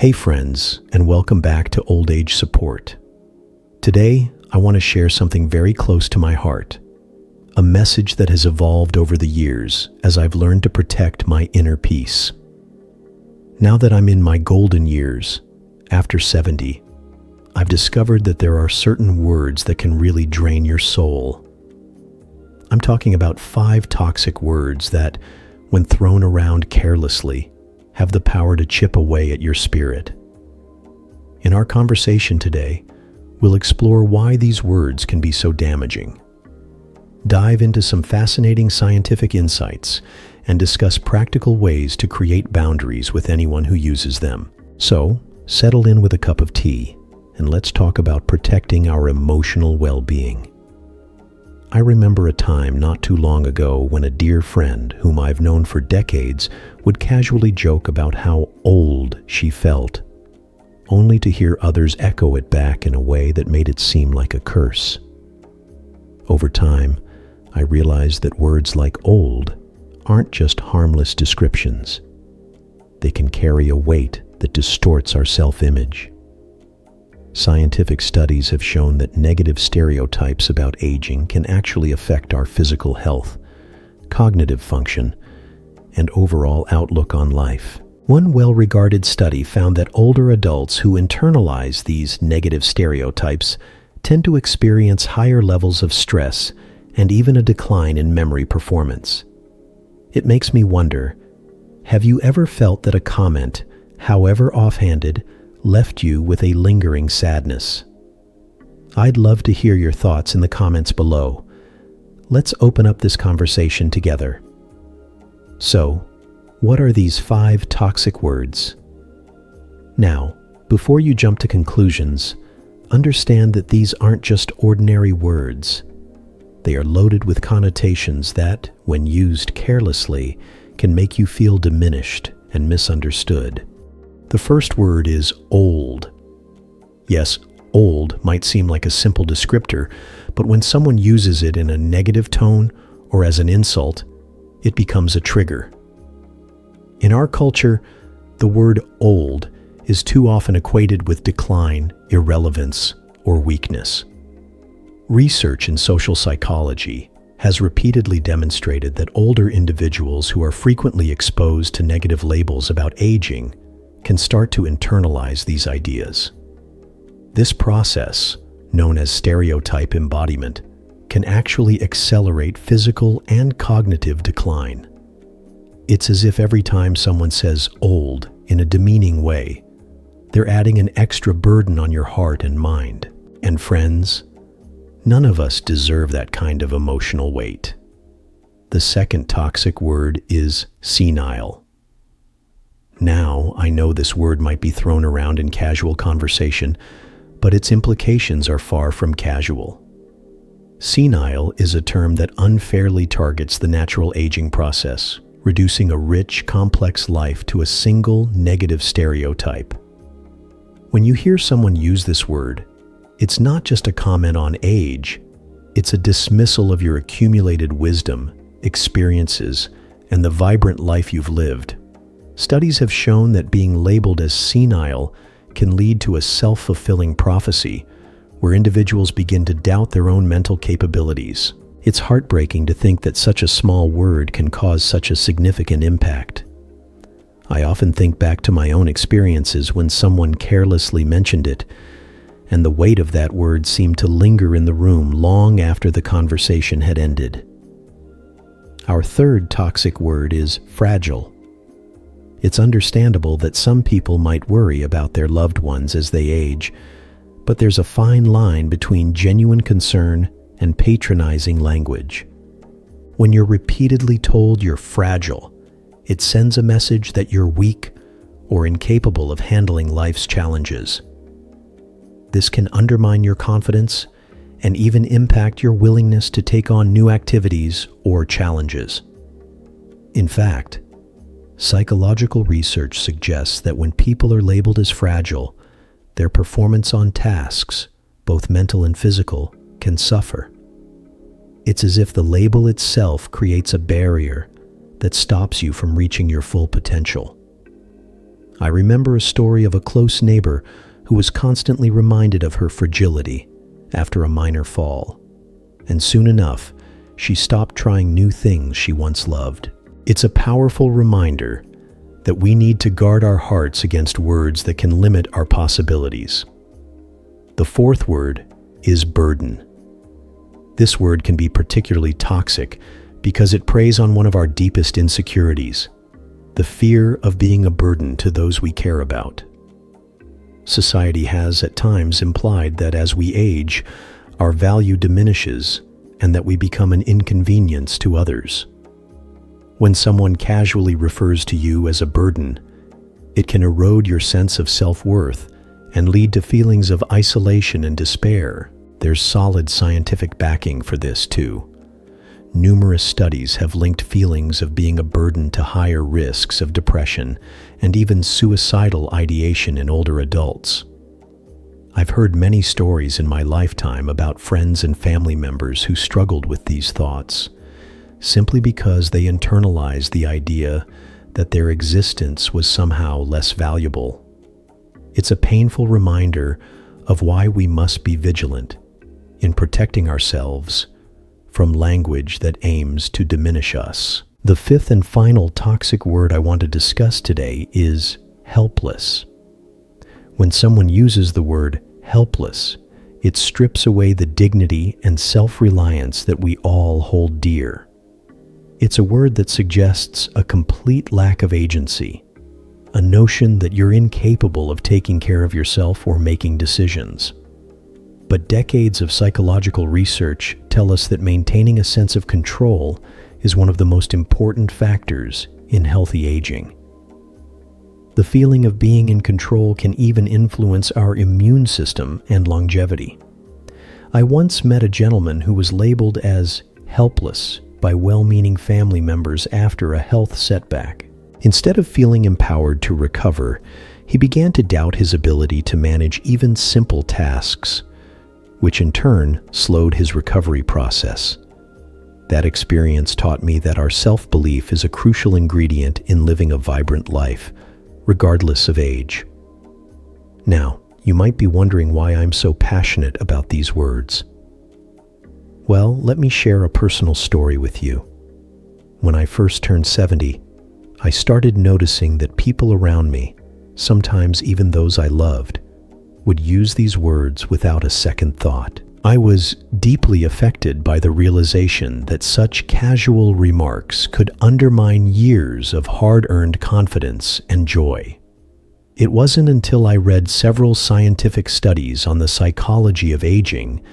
Hey friends, and welcome back to Old Age Support. Today, I want to share something very close to my heart, a message that has evolved over the years as I've learned to protect my inner peace. Now that I'm in my golden years, after 70, I've discovered that there are certain words that can really drain your soul. I'm talking about 5 toxic words that, when thrown around carelessly, have the power to chip away at your spirit. In our conversation today, we'll explore why these words can be so damaging, dive into some fascinating scientific insights, and discuss practical ways to create boundaries with anyone who uses them. So, settle in with a cup of tea, and let's talk about protecting our emotional well-being. I remember a time not too long ago when a dear friend, whom I've known for decades, would casually joke about how old she felt, only to hear others echo it back in a way that made it seem like a curse. Over time, I realized that words like old aren't just harmless descriptions. They can carry a weight that distorts our self-image. Scientific studies have shown that negative stereotypes about aging can actually affect our physical health, cognitive function, and overall outlook on life. One well-regarded study found that older adults who internalize these negative stereotypes tend to experience higher levels of stress and even a decline in memory performance. It makes me wonder, have you ever felt that a comment, however offhanded, left you with a lingering sadness? I'd love to hear your thoughts in the comments below. Let's open up this conversation together. So, what are these 5 toxic words? Now, before you jump to conclusions, understand that these aren't just ordinary words. They are loaded with connotations that, when used carelessly, can make you feel diminished and misunderstood. The first word is old. Yes, old might seem like a simple descriptor, but when someone uses it in a negative tone or as an insult, it becomes a trigger. In our culture, the word old is too often equated with decline, irrelevance, or weakness. Research in social psychology has repeatedly demonstrated that older individuals who are frequently exposed to negative labels about aging can start to internalize these ideas. This process, known as stereotype embodiment, can actually accelerate physical and cognitive decline. It's as if every time someone says old in a demeaning way, they're adding an extra burden on your heart and mind. And friends, none of us deserve that kind of emotional weight. The second toxic word is senile. Now, I know this word might be thrown around in casual conversation, but its implications are far from casual. Senile is a term that unfairly targets the natural aging process, reducing a rich, complex life to a single negative stereotype. When you hear someone use this word, it's not just a comment on age, it's a dismissal of your accumulated wisdom, experiences, and the vibrant life you've lived. Studies have shown that being labeled as senile can lead to a self-fulfilling prophecy, where individuals begin to doubt their own mental capabilities. It's heartbreaking to think that such a small word can cause such a significant impact. I often think back to my own experiences when someone carelessly mentioned it, and the weight of that word seemed to linger in the room long after the conversation had ended. Our third toxic word is fragile. It's understandable that some people might worry about their loved ones as they age, but there's a fine line between genuine concern and patronizing language. When you're repeatedly told you're fragile, it sends a message that you're weak or incapable of handling life's challenges. This can undermine your confidence and even impact your willingness to take on new activities or challenges. In fact, psychological research suggests that when people are labeled as fragile, their performance on tasks, both mental and physical, can suffer. It's as if the label itself creates a barrier that stops you from reaching your full potential. I remember a story of a close neighbor who was constantly reminded of her fragility after a minor fall. And soon enough, she stopped trying new things she once loved. It's a powerful reminder that we need to guard our hearts against words that can limit our possibilities. The fourth word is burden. This word can be particularly toxic because it preys on one of our deepest insecurities, the fear of being a burden to those we care about. Society has at times implied that as we age, our value diminishes and that we become an inconvenience to others. When someone casually refers to you as a burden, it can erode your sense of self-worth and lead to feelings of isolation and despair. There's solid scientific backing for this too. Numerous studies have linked feelings of being a burden to higher risks of depression and even suicidal ideation in older adults. I've heard many stories in my lifetime about friends and family members who struggled with these thoughts, simply because they internalized the idea that their existence was somehow less valuable. It's a painful reminder of why we must be vigilant in protecting ourselves from language that aims to diminish us. The fifth and final toxic word I want to discuss today is helpless. When someone uses the word helpless, it strips away the dignity and self-reliance that we all hold dear. It's a word that suggests a complete lack of agency, a notion that you're incapable of taking care of yourself or making decisions. But decades of psychological research tell us that maintaining a sense of control is one of the most important factors in healthy aging. The feeling of being in control can even influence our immune system and longevity. I once met a gentleman who was labeled as helpless by well-meaning family members after a health setback. Instead of feeling empowered to recover, he began to doubt his ability to manage even simple tasks, which in turn slowed his recovery process. That experience taught me that our self-belief is a crucial ingredient in living a vibrant life, regardless of age. Now, you might be wondering why I'm so passionate about these words. Well, let me share a personal story with you. When I first turned 70, I started noticing that people around me, sometimes even those I loved, would use these words without a second thought. I was deeply affected by the realization that such casual remarks could undermine years of hard-earned confidence and joy. It wasn't until I read several scientific studies on the psychology of aging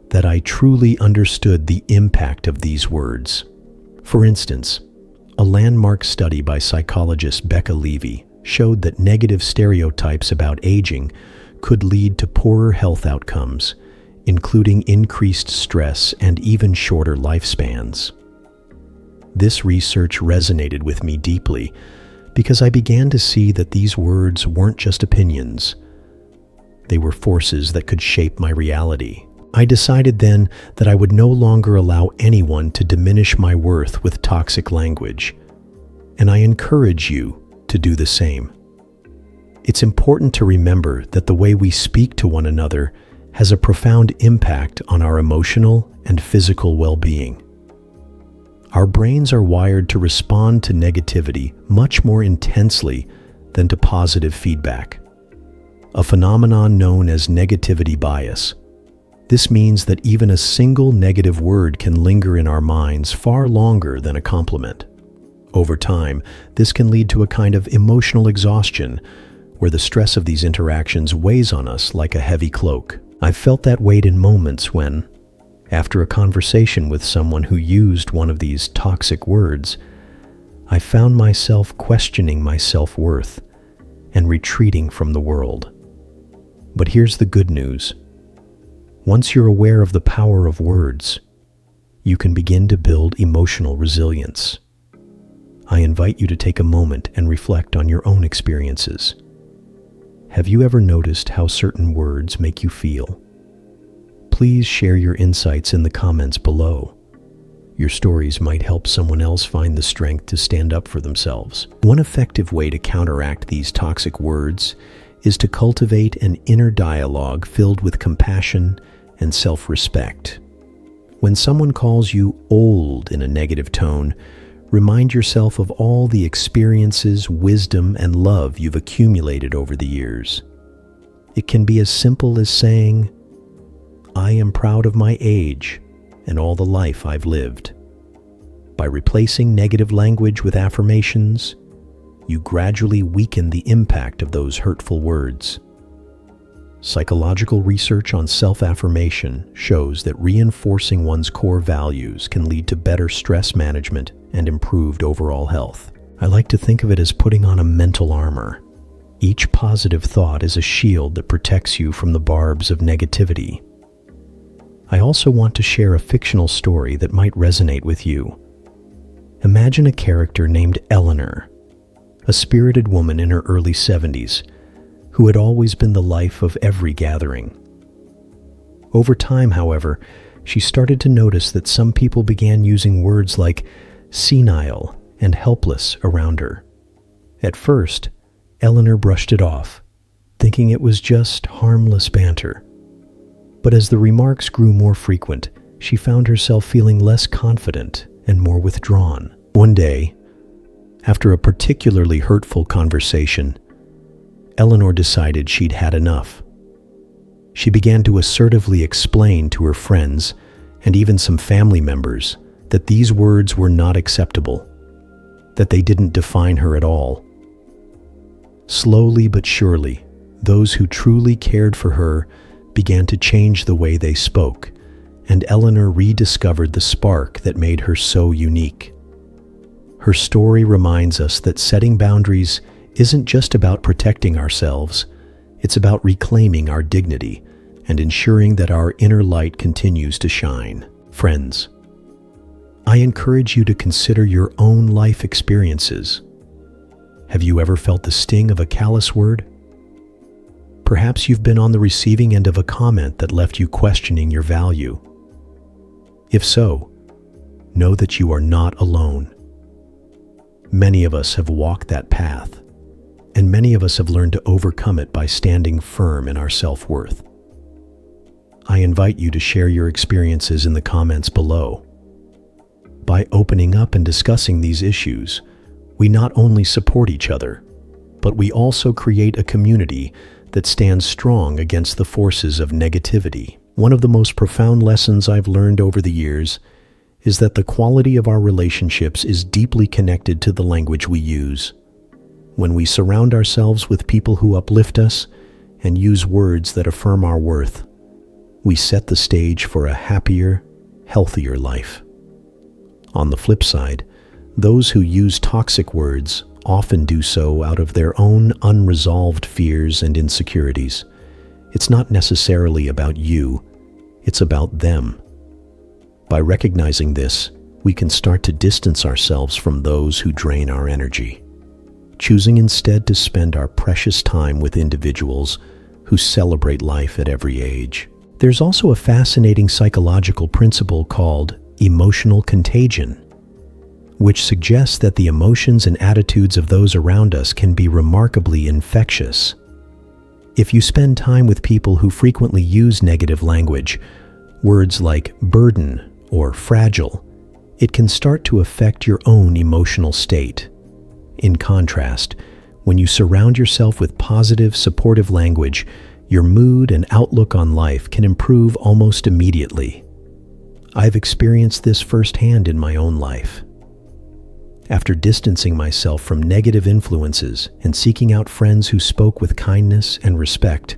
that I truly understood the impact of these words. For instance, a landmark study by psychologist Becca Levy showed that negative stereotypes about aging could lead to poorer health outcomes, including increased stress and even shorter lifespans. This research resonated with me deeply because I began to see that these words weren't just opinions. They were forces that could shape my reality. I decided then that I would no longer allow anyone to diminish my worth with toxic language, and I encourage you to do the same. It's important to remember that the way we speak to one another has a profound impact on our emotional and physical well-being. Our brains are wired to respond to negativity much more intensely than to positive feedback, a phenomenon known as negativity bias. This means that even a single negative word can linger in our minds far longer than a compliment. Over time, this can lead to a kind of emotional exhaustion, where the stress of these interactions weighs on us like a heavy cloak. I've felt that weight in moments when, after a conversation with someone who used one of these toxic words, I found myself questioning my self-worth and retreating from the world. But here's the good news. Once you're aware of the power of words, you can begin to build emotional resilience. I invite you to take a moment and reflect on your own experiences. Have you ever noticed how certain words make you feel? Please share your insights in the comments below. Your stories might help someone else find the strength to stand up for themselves. One effective way to counteract these toxic words is to cultivate an inner dialogue filled with compassion and self-respect. When someone calls you old in a negative tone, remind yourself of all the experiences, wisdom, and love you've accumulated over the years. It can be as simple as saying, "I am proud of my age and all the life I've lived." By replacing negative language with affirmations, you gradually weaken the impact of those hurtful words. Psychological research on self-affirmation shows that reinforcing one's core values can lead to better stress management and improved overall health. I like to think of it as putting on a mental armor. Each positive thought is a shield that protects you from the barbs of negativity. I also want to share a fictional story that might resonate with you. Imagine a character named Eleanor, a spirited woman in her early 70s, who had always been the life of every gathering. Over time, however, she started to notice that some people began using words like senile and helpless around her. At first, Eleanor brushed it off, thinking it was just harmless banter. But as the remarks grew more frequent, she found herself feeling less confident and more withdrawn. One day, after a particularly hurtful conversation, Eleanor decided she'd had enough. She began to assertively explain to her friends and even some family members that these words were not acceptable, that they didn't define her at all. Slowly but surely, those who truly cared for her began to change the way they spoke, and Eleanor rediscovered the spark that made her so unique. Her story reminds us that setting boundaries isn't just about protecting ourselves, it's about reclaiming our dignity and ensuring that our inner light continues to shine. Friends, I encourage you to consider your own life experiences. Have you ever felt the sting of a callous word? Perhaps you've been on the receiving end of a comment that left you questioning your value. If so, know that you are not alone. Many of us have walked that path, and many of us have learned to overcome it by standing firm in our self-worth. I invite you to share your experiences in the comments below. By opening up and discussing these issues, we not only support each other, but we also create a community that stands strong against the forces of negativity. One of the most profound lessons I've learned over the years is that the quality of our relationships is deeply connected to the language we use. When we surround ourselves with people who uplift us and use words that affirm our worth, we set the stage for a happier, healthier life. On the flip side, those who use toxic words often do so out of their own unresolved fears and insecurities. It's not necessarily about you, it's about them. By recognizing this, we can start to distance ourselves from those who drain our energy, choosing instead to spend our precious time with individuals who celebrate life at every age. There's also a fascinating psychological principle called emotional contagion, which suggests that the emotions and attitudes of those around us can be remarkably infectious. If you spend time with people who frequently use negative language, words like burden or fragile, it can start to affect your own emotional state. In contrast, when you surround yourself with positive, supportive language, your mood and outlook on life can improve almost immediately. I've experienced this firsthand in my own life. After distancing myself from negative influences and seeking out friends who spoke with kindness and respect,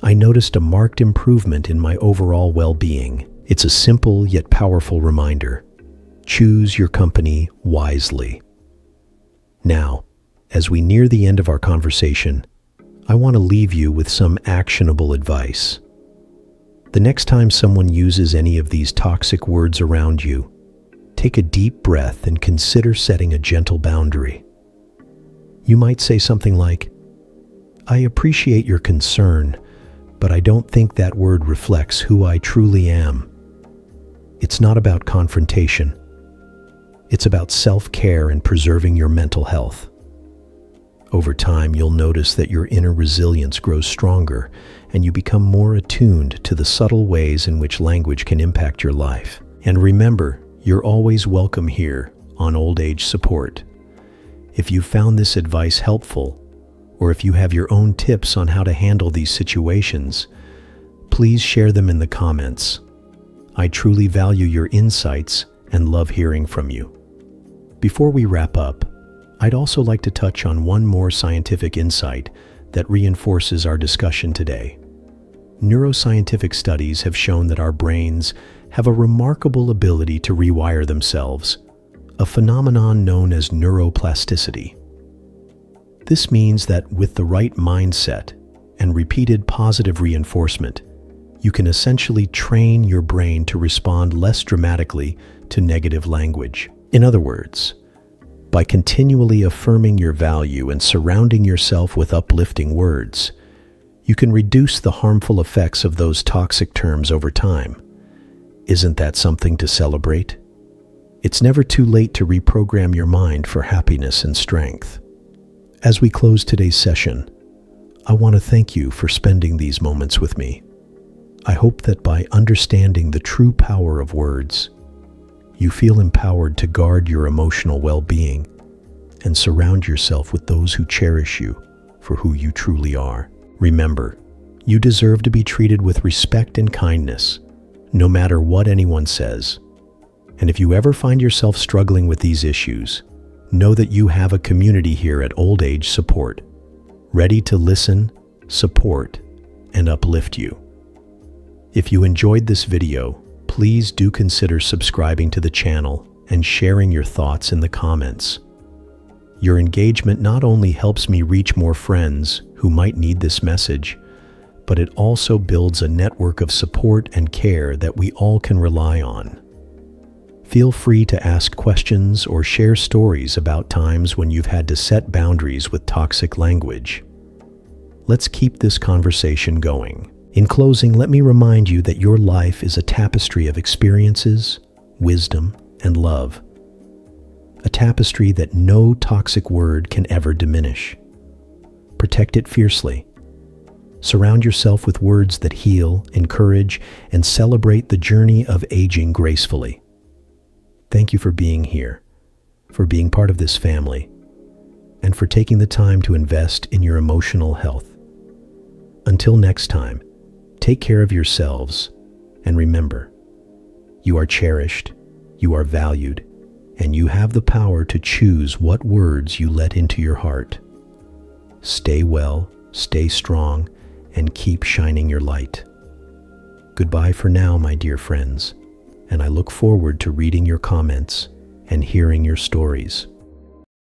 I noticed a marked improvement in my overall well-being. It's a simple yet powerful reminder. Choose your company wisely. Now, as we near the end of our conversation, I want to leave you with some actionable advice. The next time someone uses any of these toxic words around you, take a deep breath and consider setting a gentle boundary. You might say something like, "I appreciate your concern, but I don't think that word reflects who I truly am." It's not about confrontation. It's about self-care and preserving your mental health. Over time, you'll notice that your inner resilience grows stronger and you become more attuned to the subtle ways in which language can impact your life. And remember, you're always welcome here on Old Age Support. If you found this advice helpful, or if you have your own tips on how to handle these situations, please share them in the comments. I truly value your insights and love hearing from you. Before we wrap up, I'd also like to touch on one more scientific insight that reinforces our discussion today. Neuroscientific studies have shown that our brains have a remarkable ability to rewire themselves, a phenomenon known as neuroplasticity. This means that with the right mindset and repeated positive reinforcement, you can essentially train your brain to respond less dramatically to negative language. In other words, by continually affirming your value and surrounding yourself with uplifting words, you can reduce the harmful effects of those toxic terms over time. Isn't that something to celebrate? It's never too late to reprogram your mind for happiness and strength. As we close today's session, I want to thank you for spending these moments with me. I hope that by understanding the true power of words, you feel empowered to guard your emotional well-being and surround yourself with those who cherish you for who you truly are. Remember, you deserve to be treated with respect and kindness, no matter what anyone says. And if you ever find yourself struggling with these issues, know that you have a community here at Old Age Support, ready to listen, support, and uplift you. If you enjoyed this video, please do consider subscribing to the channel and sharing your thoughts in the comments. Your engagement not only helps me reach more friends who might need this message, but it also builds a network of support and care that we all can rely on. Feel free to ask questions or share stories about times when you've had to set boundaries with toxic language. Let's keep this conversation going. In closing, let me remind you that your life is a tapestry of experiences, wisdom, and love. A tapestry that no toxic word can ever diminish. Protect it fiercely. Surround yourself with words that heal, encourage, and celebrate the journey of aging gracefully. Thank you for being here, for being part of this family, and for taking the time to invest in your emotional health. Until next time, take care of yourselves, and remember, you are cherished, you are valued, and you have the power to choose what words you let into your heart. Stay well, stay strong, and keep shining your light. Goodbye for now, my dear friends, and I look forward to reading your comments and hearing your stories.